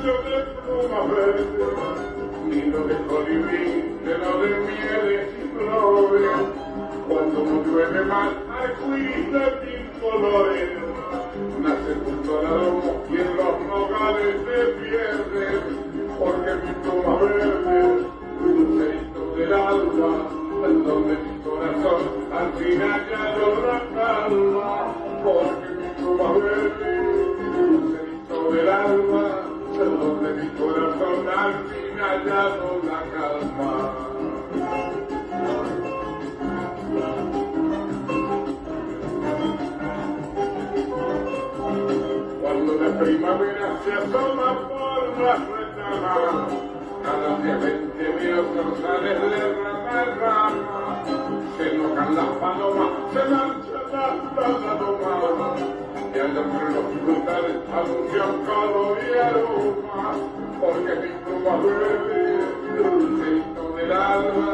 arroyo de plumas verdes, nido de colibrí, lleno de mieles y flores. Cuando no llueve más, arcoíris de 1000 colores. Nace junto al aroma y en los nogales se pierde, porque mi pluma verde, lucerito del alba, en donde mi corazón al final ya no la calma, porque mi pluma verde, lucerito del alba, en donde mi corazón al final ya no la calma. Cuando la primavera se asoma por las ventanas, cada día 20.000 zorzales de rama en rama, se enojan las palomas, se manchan las palomas, y allá entre los frutales anuncian calor y aroma, porque mi pluma verde, dulceito del alma,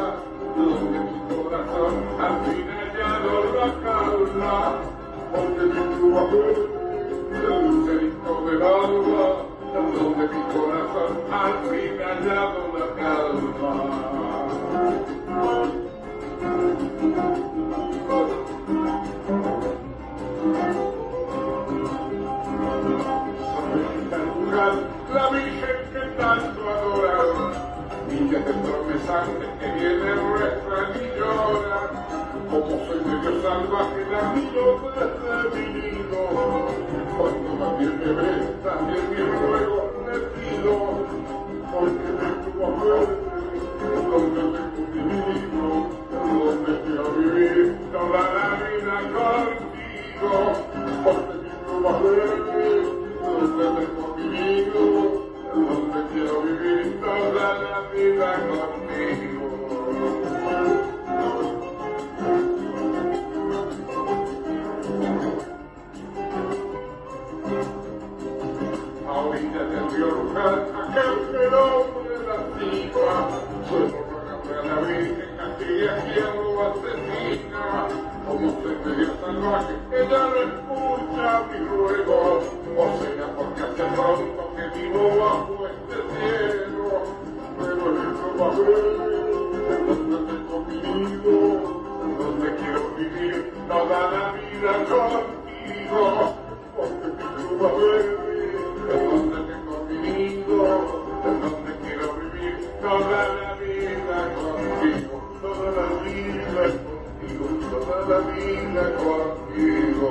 donde mi corazón al final ya no la calma, porque mi pluma verde, lucerito del alba, donde mi corazón al final ya no la calma. La Virgen que tanto adoran, niñas de promesante que vienen rezan y lloran, como soy medio salvaje, la miro desde mi nido. Cuando también me ves, también mi ruego le pido, porque me pluma verde, donde tengo mi nido, donde quiero vivir toda la vida contigo, porque mi pluma verde, donde tengo mi nido, donde quiero vivir toda la vida contigo. A orillas del río Luján, aquel fenómeno de la cima, suelo rogarle a la Virgen castigue a quien lo asesina. Como soy medio salvaje, ella no escucha mi ruego, o sea porque hace pronto que vivo bajo este cielo, pero en el pluma verde, donde tengo mi nido, donde quiero vivir toda la vida contigo, porque mi pluma verde, donde tengo mi nido, donde quiero vivir toda la vida contigo, toda la vida contigo, toda la vida contigo.